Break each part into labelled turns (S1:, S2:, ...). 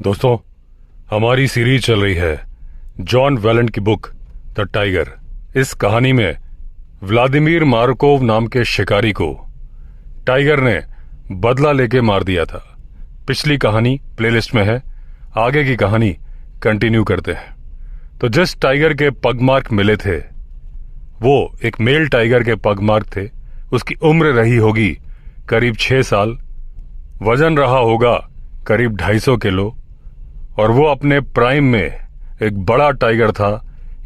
S1: दोस्तों, हमारी सीरीज चल रही है जॉन वेलेंट की बुक द टाइगर। इस कहानी में व्लादिमीर मार्कोव नाम के शिकारी को टाइगर ने बदला लेके मार दिया था। पिछली कहानी प्लेलिस्ट में है, आगे की कहानी कंटिन्यू करते हैं। तो जिस टाइगर के पगमार्क मिले थे वो एक मेल टाइगर के पगमार्क थे। उसकी उम्र रही होगी करीब 6 साल, वजन रहा होगा करीब 250 किलो, और वो अपने प्राइम में एक बड़ा टाइगर था,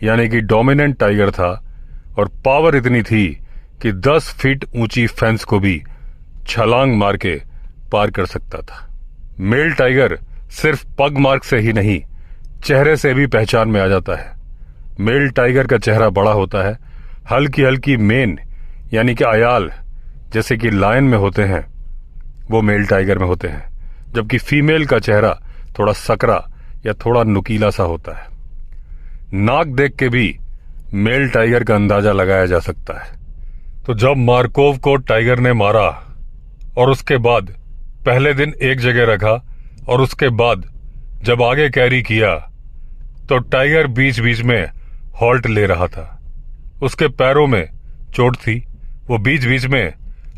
S1: यानी कि डोमिनेंट टाइगर था। और पावर इतनी थी कि 10 फीट ऊंची फेंस को भी छलांग मार के पार कर सकता था। मेल टाइगर सिर्फ पग मार्क से ही नहीं, चेहरे से भी पहचान में आ जाता है। मेल टाइगर का चेहरा बड़ा होता है, हल्की हल्की मेन यानी कि अयाल जैसे कि लायन में होते हैं वो मेल टाइगर में होते हैं, जबकि फीमेल का चेहरा थोड़ा सकरा या थोड़ा नुकीला सा होता है। नाक देख के भी मेल टाइगर का अंदाजा लगाया जा सकता है। तो जब मार्कोव को टाइगर ने मारा और उसके बाद पहले दिन एक जगह रखा और उसके बाद जब आगे कैरी किया तो टाइगर बीच बीच में हॉल्ट ले रहा था। उसके पैरों में चोट थी, वो बीच बीच में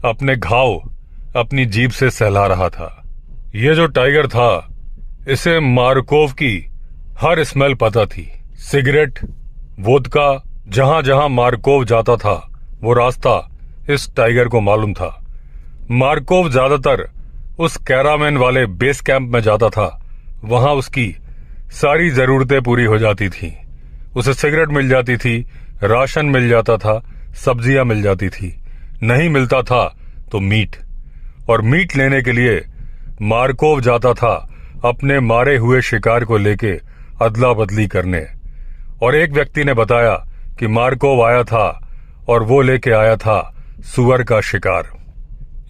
S1: अपने घाव अपनी जीभ से सहला रहा था। ये जो टाइगर था इसे मार्कोव की हर स्मेल पता थी। सिगरेट, वोदका, जहां जहां मार्कोव जाता था वो रास्ता इस टाइगर को मालूम था। मार्कोव ज्यादातर उस कैरामैन वाले बेस कैंप में जाता था, वहां उसकी सारी जरूरतें पूरी हो जाती थी। उसे सिगरेट मिल जाती थी, राशन मिल जाता था, सब्जियां मिल जाती थी, नहीं मिलता था तो मीट। और मीट लेने के लिए मार्कोव जाता था अपने मारे हुए शिकार को लेके अदला बदली करने। और एक व्यक्ति ने बताया कि मार्कोव आया था और वो लेके आया था सुअर का शिकार।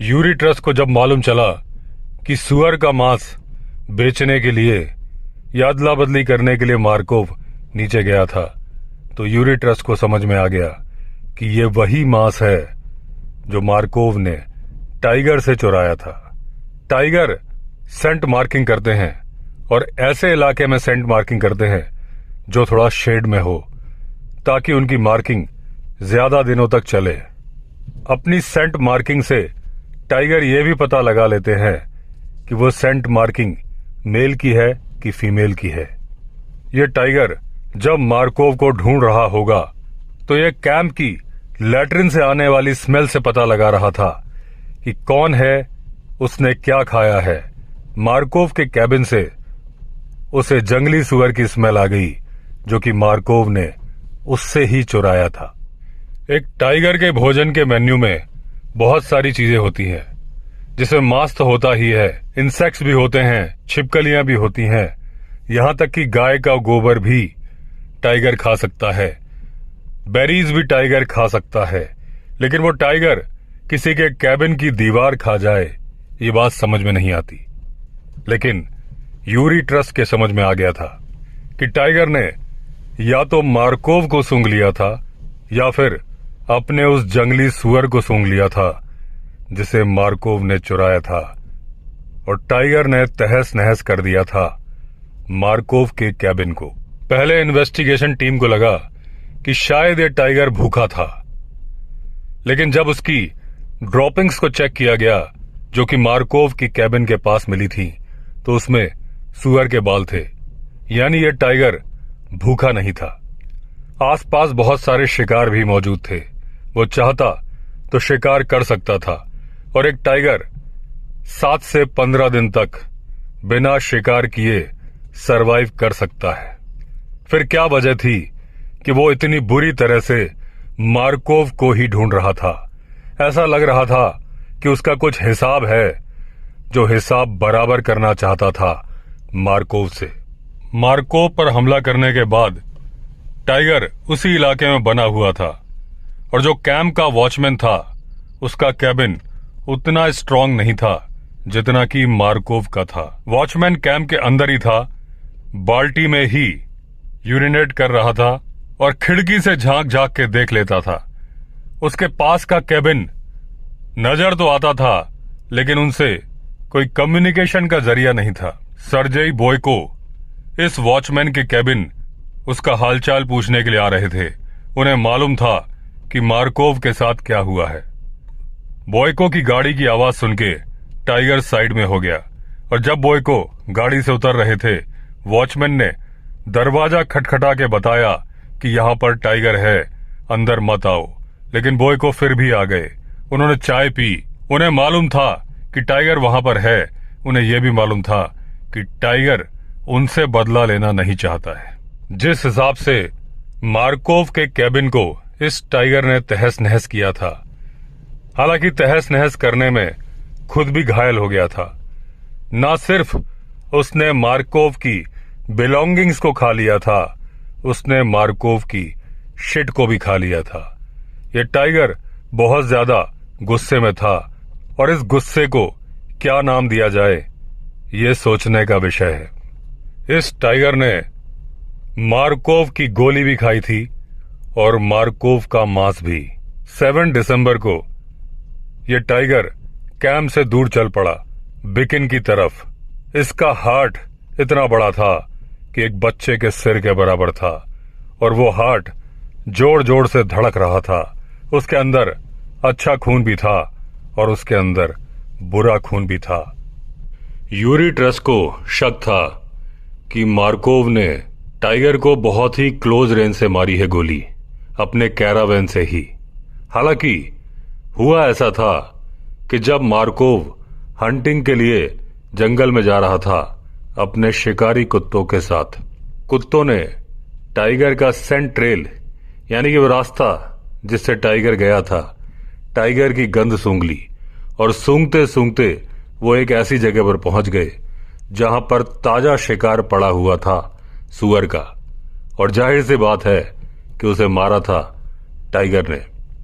S1: यूरिट्रस को जब मालूम चला कि सुअर का मांस बेचने के लिए या अदला बदली करने के लिए मार्कोव नीचे गया था, तो यूरिट्रस को समझ में आ गया कि ये वही मांस है जो मार्कोव ने टाइगर से चुराया था। टाइगर सेंट मार्किंग करते हैं और ऐसे इलाके में सेंट मार्किंग करते हैं जो थोड़ा शेड में हो, ताकि उनकी मार्किंग ज्यादा दिनों तक चले। अपनी सेंट मार्किंग से टाइगर ये भी पता लगा लेते हैं कि वो सेंट मार्किंग मेल की है कि फीमेल की है। ये टाइगर जब मार्कोव को ढूंढ रहा होगा तो ये कैंप की लैट्रिन से आने वाली स्मेल से पता लगा रहा था कि कौन है, उसने क्या खाया है। मार्कोव के कैबिन से उसे जंगली सुअर की स्मेल आ गई, जो कि मार्कोव ने उससे ही चुराया था। एक टाइगर के भोजन के मेन्यू में बहुत सारी चीजें होती हैं, जिसमें मांस तो होता ही है, इंसेक्ट्स भी होते हैं, छिपकलियां भी होती हैं, यहां तक कि गाय का गोबर भी टाइगर खा सकता है, बेरीज भी टाइगर खा सकता है। लेकिन वो टाइगर किसी के कैबिन की दीवार खा जाए, ये बात समझ में नहीं आती। लेकिन यूरिट्रस के समझ में आ गया था कि टाइगर ने या तो मार्कोव को सूंघ लिया था या फिर अपने उस जंगली सुअर को सूंघ लिया था जिसे मार्कोव ने चुराया था। और टाइगर ने तहस नहस कर दिया था मार्कोव के कैबिन को। पहले इन्वेस्टिगेशन टीम को लगा कि शायद ये टाइगर भूखा था, लेकिन जब उसकी ड्रॉपिंग्स को चेक किया गया जो कि मार्कोव की कैबिन के पास मिली थी, तो उसमें सुअर के बाल थे, यानी ये टाइगर भूखा नहीं था। आसपास बहुत सारे शिकार भी मौजूद थे, वो चाहता तो शिकार कर सकता था। और एक टाइगर 7 से 15 दिन तक बिना शिकार किए सरवाइव कर सकता है। फिर क्या वजह थी कि वो इतनी बुरी तरह से मार्कोव को ही ढूंढ रहा था? ऐसा लग रहा था कि उसका कुछ हिसाब है, जो हिसाब बराबर करना चाहता था मार्कोव से। मार्कोव पर हमला करने के बाद टाइगर उसी इलाके में बना हुआ था, और जो कैंप का वॉचमैन था उसका कैबिन उतना स्ट्रांग नहीं था जितना कि मार्कोव का था। वॉचमैन कैंप के अंदर ही था, बाल्टी में ही यूरिनेट कर रहा था और खिड़की से झांक झांक के देख लेता था। उसके पास का कैबिन नजर तो आता था, लेकिन उनसे कोई कम्युनिकेशन का जरिया नहीं था। सर्जेई बोयको इस वॉचमैन के कैबिन उसका हालचाल पूछने के लिए आ रहे थे। उन्हें मालूम था कि मार्कोव के साथ क्या हुआ है। बोयको की गाड़ी की आवाज सुन के टाइगर साइड में हो गया और जब बोयको गाड़ी से उतर रहे थे, वॉचमैन ने दरवाजा खटखटा के बताया कि यहां पर टाइगर है, अंदर मत आओ। लेकिन बोयको फिर भी आ गए। उन्होंने चाय पी। उन्हें मालूम था कि टाइगर वहां पर है। उन्हें यह भी मालूम था कि टाइगर उनसे बदला लेना नहीं चाहता है। जिस हिसाब से मार्कोव के कैबिन को इस टाइगर ने तहस नहस किया था, हालांकि तहस नहस करने में खुद भी घायल हो गया था। ना सिर्फ उसने मार्कोव की बिलोंगिंग्स को खा लिया था, उसने मार्कोव की शिट को भी खा लिया था। यह टाइगर बहुत ज्यादा गुस्से में था और इस गुस्से को क्या नाम दिया जाए, यह सोचने का विषय है। इस टाइगर ने मार्कोव की गोली भी खाई थी और मार्कोव का मांस भी। 7 दिसंबर को यह टाइगर कैंप से दूर चल पड़ा, बिकिन की तरफ। इसका हार्ट इतना बड़ा था कि एक बच्चे के सिर के बराबर था और वो हार्ट जोर जोर से धड़क रहा था। उसके अंदर अच्छा खून भी था और उसके अंदर बुरा खून भी था। यूरी ट्रस्ट को शक था कि मार्कोव ने टाइगर को बहुत ही क्लोज रेंज से मारी है गोली, अपने कैरावैन से ही। हालांकि हुआ ऐसा था कि जब मार्कोव हंटिंग के लिए जंगल में जा रहा था अपने शिकारी कुत्तों के साथ, कुत्तों ने टाइगर का सेंट ट्रेल, यानी कि वो रास्ता जिससे टाइगर गया था, टाइगर की गंध सूंघ ली और सूंघते सूंघते वो एक ऐसी जगह पर पहुंच गए जहां पर ताजा शिकार पड़ा हुआ था, सुअर का। और जाहिर सी बात है कि उसे मारा था टाइगर ने।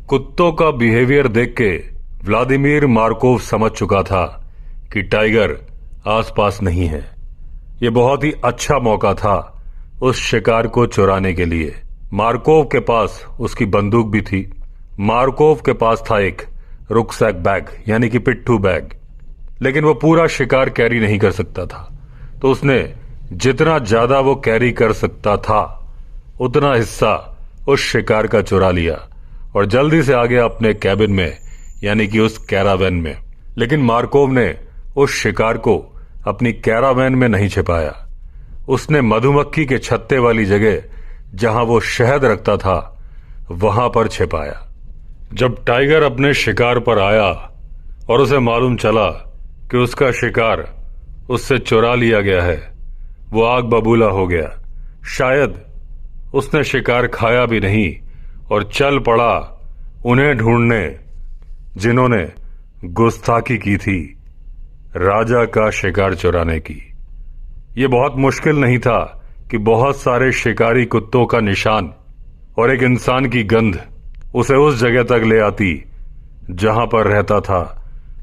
S1: कुत्तों का बिहेवियर देख के व्लादिमीर मार्कोव समझ चुका था कि टाइगर आसपास नहीं है। यह बहुत ही अच्छा मौका था उस शिकार को चुराने के लिए। मार्कोव के पास उसकी बंदूक भी थी। मार्कोव के पास था एक रुकसैक बैग, यानी कि पिट्ठू बैग, लेकिन वो पूरा शिकार कैरी नहीं कर सकता था। तो उसने जितना ज्यादा वो कैरी कर सकता था उतना हिस्सा उस शिकार का चुरा लिया और जल्दी से आ गया अपने कैबिन में, यानी कि उस कैरावैन में। लेकिन मार्कोव ने उस शिकार को अपनी कैरावैन में नहीं छिपाया। उसने मधुमक्खी के छत्ते वाली जगह जहां वो शहद रखता था वहां पर छिपाया। जब टाइगर अपने शिकार पर आया और उसे मालूम चला कि उसका शिकार उससे चुरा लिया गया है, वो आग बबूला हो गया। शायद उसने शिकार खाया भी नहीं और चल पड़ा उन्हें ढूंढने जिन्होंने गुस्ताखी की थी राजा का शिकार चुराने की। यह बहुत मुश्किल नहीं था कि बहुत सारे शिकारी कुत्तों का निशान और एक इंसान की गंध उसे उस जगह तक ले आती जहां पर रहता था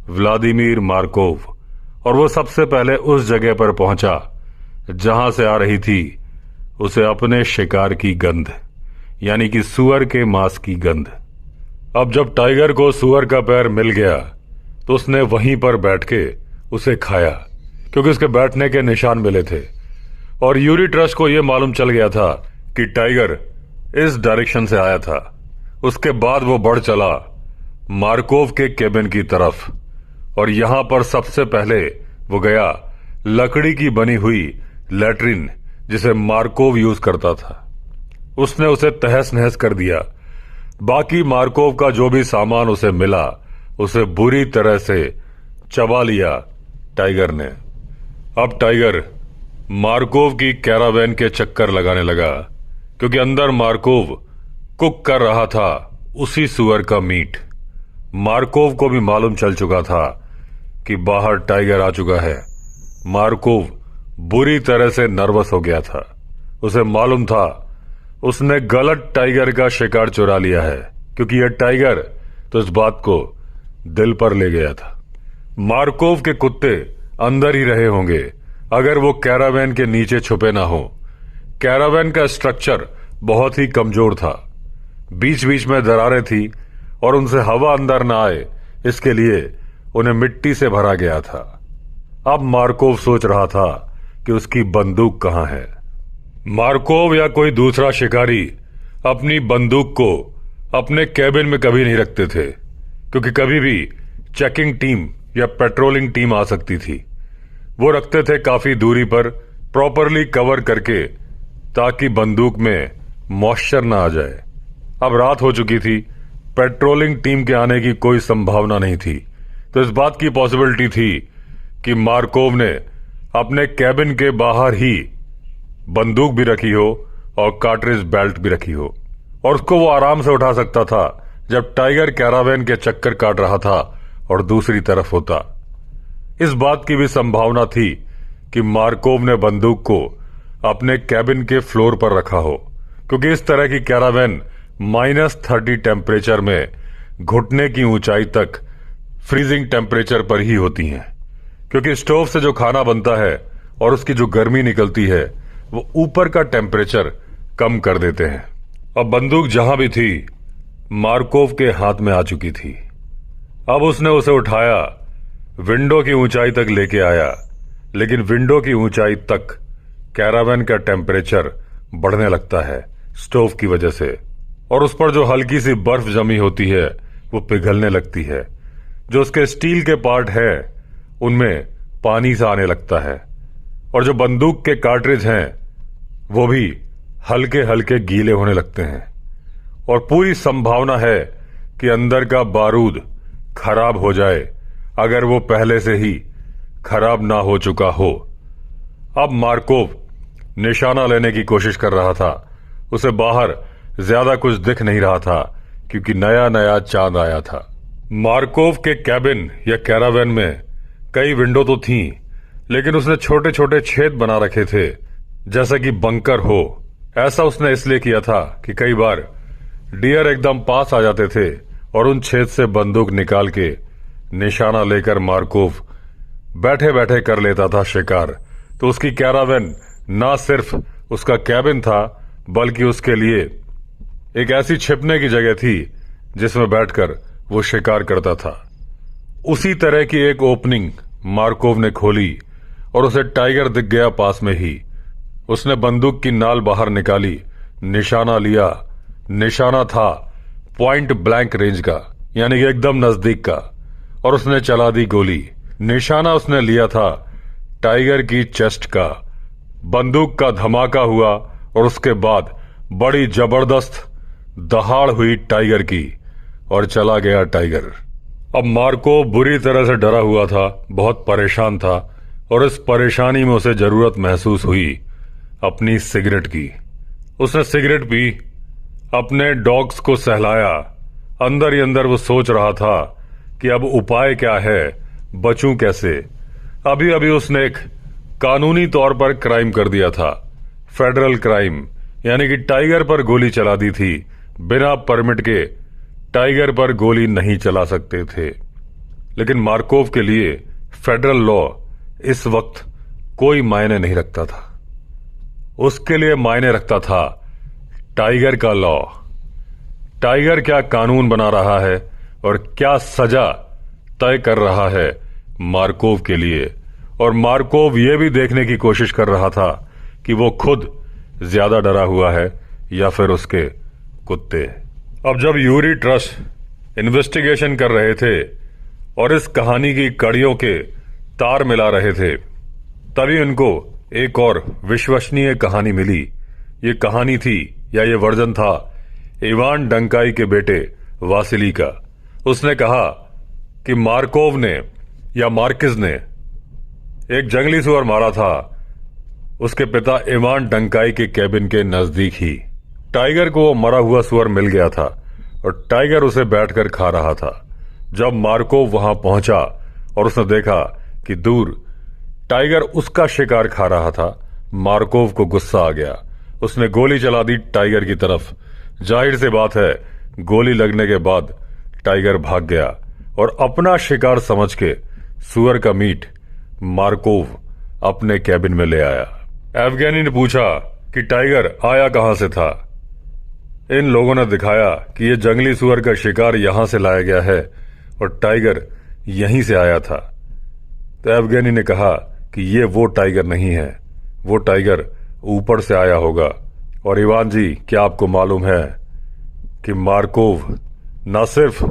S1: व्लादिमीर मार्कोव। और वो सबसे पहले उस जगह पर पहुंचा जहां से आ रही थी उसे अपने शिकार की गंध, यानी कि सुअर के मांस की गंध। अब जब टाइगर को सुअर का पैर मिल गया तो उसने वहीं पर बैठ के उसे खाया, क्योंकि उसके बैठने के निशान मिले थे। और यूरी ट्रस्ट को यह मालूम चल गया था कि टाइगर इस डायरेक्शन से आया था। उसके बाद वो बढ़ चला मार्कोव के केबिन की तरफ और यहां पर सबसे पहले वो गया लकड़ी की बनी हुई लैट्रिन जिसे मार्कोव यूज करता था। उसने उसे तहस नहस कर दिया। बाकी मार्कोव का जो भी सामान उसे मिला उसे बुरी तरह से चबा लिया टाइगर ने। अब टाइगर मार्कोव की कैरावैन के चक्कर लगाने लगा, क्योंकि अंदर मार्कोव कुक कर रहा था उसी सुअर का मीट। मार्कोव को भी मालूम चल चुका था कि बाहर टाइगर आ चुका है। मार्कोव बुरी तरह से नर्वस हो गया था। उसे मालूम था उसने गलत टाइगर का शिकार चुरा लिया है, क्योंकि यह टाइगर तो इस बात को दिल पर ले गया था। मार्कोव के कुत्ते अंदर ही रहे होंगे अगर वो कैरावैन के नीचे छुपे ना हो। कैरावैन का स्ट्रक्चर बहुत ही कमजोर था, बीच बीच में दरारें थी और उनसे हवा अंदर ना आए इसके लिए उन्हें मिट्टी से भरा गया था। अब मार्कोव सोच रहा था कि उसकी बंदूक कहां है। मार्कोव या कोई दूसरा शिकारी अपनी बंदूक को अपने कैबिन में कभी नहीं रखते थे, क्योंकि कभी भी चेकिंग टीम या पेट्रोलिंग टीम आ सकती थी। वो रखते थे काफी दूरी पर, प्रॉपरली कवर करके, ताकि बंदूक में मॉइस्चर ना आ जाए। अब रात हो चुकी थी, पेट्रोलिंग टीम के आने की कोई संभावना नहीं थी, तो इस बात की पॉसिबिलिटी थी कि मार्कोव ने अपने कैबिन के बाहर ही बंदूक भी रखी हो और कार्ट्रिज बेल्ट भी रखी हो, और उसको वो आराम से उठा सकता था जब टाइगर कैरावैन के चक्कर काट रहा था और दूसरी तरफ होता। इस बात की भी संभावना थी कि मार्कोव ने बंदूक को अपने कैबिन के फ्लोर पर रखा हो, क्योंकि इस तरह की कैरावैन -30 टेम्परेचर में घुटने की ऊंचाई तक फ्रीजिंग टेम्परेचर पर ही होती हैं, क्योंकि स्टोव से जो खाना बनता है और उसकी जो गर्मी निकलती है वो ऊपर का टेम्परेचर कम कर देते हैं। अब बंदूक जहां भी थी मार्कोव के हाथ में आ चुकी थी। अब उसने उसे उठाया, विंडो की ऊंचाई तक लेके आया, लेकिन विंडो की ऊंचाई तक कैरावैन का टेम्परेचर बढ़ने लगता है स्टोव की वजह से, और उस पर जो हल्की सी बर्फ जमी होती है वो पिघलने लगती है। जो उसके स्टील के पार्ट है उनमें पानी सा आने लगता है, और जो बंदूक के कार्ट्रिज हैं वो भी हल्के हल्के गीले होने लगते हैं, और पूरी संभावना है कि अंदर का बारूद खराब हो जाए, अगर वो पहले से ही खराब ना हो चुका हो। अब मार्कोव निशाना लेने की कोशिश कर रहा था। उसे बाहर ज्यादा कुछ दिख नहीं रहा था, क्योंकि नया नया चांद आया था। मार्कोव के कैबिन या कैरावैन में कई विंडो तो थीं, लेकिन उसने छोटे छोटे छेद बना रखे थे, जैसा कि बंकर हो। ऐसा उसने इसलिए किया था कि कई बार डियर एकदम पास आ जाते थे और उन छेद से बंदूक निकाल के निशाना लेकर मार्कोव बैठे बैठे कर लेता था शिकार। तो उसकी कैरावैन ना सिर्फ उसका कैबिन था, बल्कि उसके लिए एक ऐसी छिपने की जगह थी जिसमें बैठकर वो शिकार करता था। उसी तरह की एक ओपनिंग मार्कोव ने खोली और उसे टाइगर दिख गया पास में ही। उसने बंदूक की नाल बाहर निकाली, निशाना लिया। निशाना था पॉइंट ब्लैंक रेंज का, यानी कि एकदम नजदीक का, और उसने चला दी गोली। निशाना उसने लिया था टाइगर की चेस्ट का। बंदूक का धमाका हुआ और उसके बाद बड़ी जबरदस्त दहाड़ हुई टाइगर की, और चला गया टाइगर। अब मार्को बुरी तरह से डरा हुआ था, बहुत परेशान था, और इस परेशानी में उसे जरूरत महसूस हुई अपनी सिगरेट की। उसने सिगरेट पी, अपने डॉग्स को सहलाया। अंदर ही अंदर वो सोच रहा था कि अब उपाय क्या है, बचूं कैसे। अभी अभी उसने एक कानूनी तौर पर क्राइम कर दिया था, फेडरल क्राइम, यानी कि टाइगर पर गोली चला दी थी। बिना परमिट के टाइगर पर गोली नहीं चला सकते थे, लेकिन मार्कोव के लिए फेडरल लॉ इस वक्त कोई मायने नहीं रखता था। उसके लिए मायने रखता था टाइगर का लॉ। टाइगर क्या कानून बना रहा है और क्या सजा तय कर रहा है मार्कोव के लिए, और मार्कोव यह भी देखने की कोशिश कर रहा था कि वो खुद ज्यादा डरा हुआ है या फिर उसके कुत्ते। अब जब यूरी ट्रस्ट इन्वेस्टिगेशन कर रहे थे और इस कहानी की कड़ियों के तार मिला रहे थे, तभी उनको एक और विश्वसनीय कहानी मिली। ये कहानी थी, या ये वर्जन था इवान डंकाई के बेटे वासिली का। उसने कहा कि मार्कोव ने या मार्किज ने एक जंगली सुअर मारा था उसके पिता इवान डंकाई के कैबिन के नजदीक ही। टाइगर को वो मरा हुआ सुअर मिल गया था और टाइगर उसे बैठकर खा रहा था। जब मार्कोव वहां पहुंचा और उसने देखा कि दूर टाइगर उसका शिकार खा रहा था, मार्कोव को गुस्सा आ गया। उसने गोली चला दी टाइगर की तरफ। जाहिर सी बात है, गोली लगने के बाद टाइगर भाग गया और अपना शिकार समझ के सुअर का मीट मार्कोव अपने कैबिन में ले आया। एवगेनी ने पूछा कि टाइगर आया कहां से था। इन लोगों ने दिखाया कि यह जंगली सुअर का शिकार यहां से लाया गया है और टाइगर यहीं से आया था। तो एवगेनी ने कहा कि यह वो टाइगर नहीं है वो टाइगर ऊपर से आया होगा। और इवान जी, क्या आपको मालूम है कि मार्कोव न सिर्फ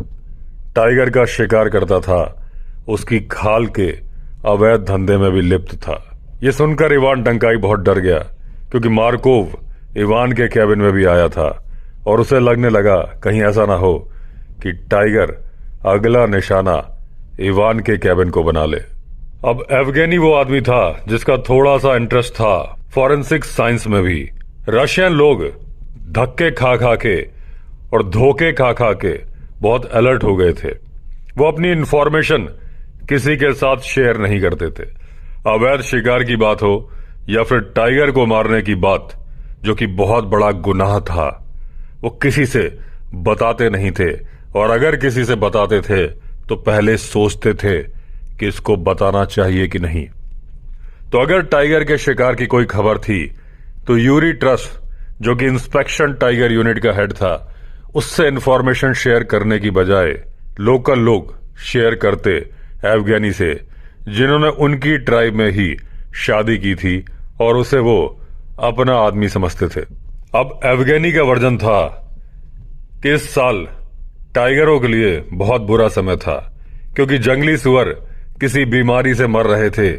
S1: टाइगर का शिकार करता था, उसकी खाल के अवैध धंधे में भी लिप्त था। यह सुनकर इवान डंकाई बहुत डर गया, क्योंकि मार्कोव इवान के कैबिन में भी आया था और उसे लगने लगा कहीं ऐसा ना हो कि टाइगर अगला निशाना इवान के कैबिन को बना ले। अब एवगेनी वो आदमी था जिसका थोड़ा सा इंटरेस्ट था फॉरेंसिक साइंस में भी। रशियन लोग धक्के खा खा के और धोखे खा खा के बहुत अलर्ट हो गए थे। वो अपनी इंफॉर्मेशन किसी के साथ शेयर नहीं करते थे। अवैध शिकार की बात हो या फिर टाइगर को मारने की बात, जो कि बहुत बड़ा गुनाह था, वो किसी से बताते नहीं थे। और अगर किसी से बताते थे तो पहले सोचते थे कि इसको बताना चाहिए कि नहीं। तो अगर टाइगर के शिकार की कोई खबर थी तो यूरी ट्रस्ट, जो कि इंस्पेक्शन टाइगर यूनिट का हेड था, उससे इंफॉर्मेशन शेयर करने की बजाय लोकल लोग शेयर करते एवगेनी से, जिन्होंने उनकी ट्राइब में ही शादी की थी और उसे वो अपना आदमी समझते थे। अब एवगेनी का वर्जन था कि इस साल टाइगरों के लिए बहुत बुरा समय था, क्योंकि जंगली सुअर किसी बीमारी से मर रहे थे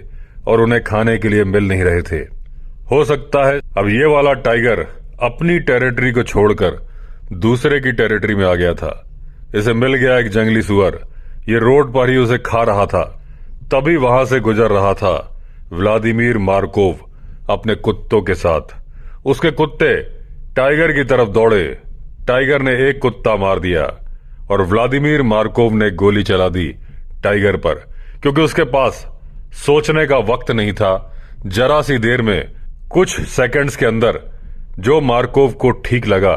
S1: और उन्हें खाने के लिए मिल नहीं रहे थे। हो सकता है अब ये वाला टाइगर अपनी टेरिटरी को छोड़कर दूसरे की टेरिटरी में आ गया था। इसे मिल गया एक जंगली सुअर, ये रोड पर ही उसे खा रहा था। तभी वहां से गुजर रहा था व्लादिमीर मार्कोव अपने कुत्तों के साथ। उसके कुत्ते टाइगर की तरफ दौड़े। टाइगर ने एक कुत्ता मार दिया और व्लादिमीर मार्कोव ने गोली चला दी टाइगर पर, क्योंकि उसके पास सोचने का वक्त नहीं था। जरा सी देर में, कुछ सेकंड्स के अंदर जो मार्कोव को ठीक लगा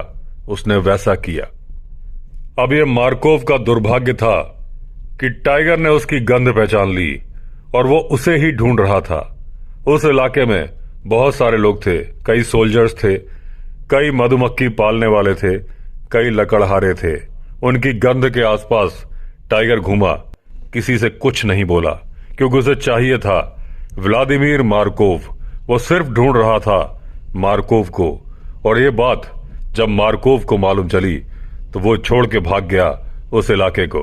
S1: उसने वैसा किया। अब यह मार्कोव का दुर्भाग्य था कि टाइगर ने उसकी गंध पहचान ली और वो उसे ही ढूंढ रहा था। उस इलाके में बहुत सारे लोग थे, कई सोल्जर्स थे, कई मधुमक्खी पालने वाले थे, कई लकड़हारे थे। उनकी गंध के आसपास टाइगर घूमा, किसी से कुछ नहीं बोला, क्योंकि उसे चाहिए था व्लादिमीर मार्कोव। वो सिर्फ ढूंढ रहा था मार्कोव को। और ये बात जब मार्कोव को मालूम चली तो वो छोड़ के भाग गया उस इलाके को।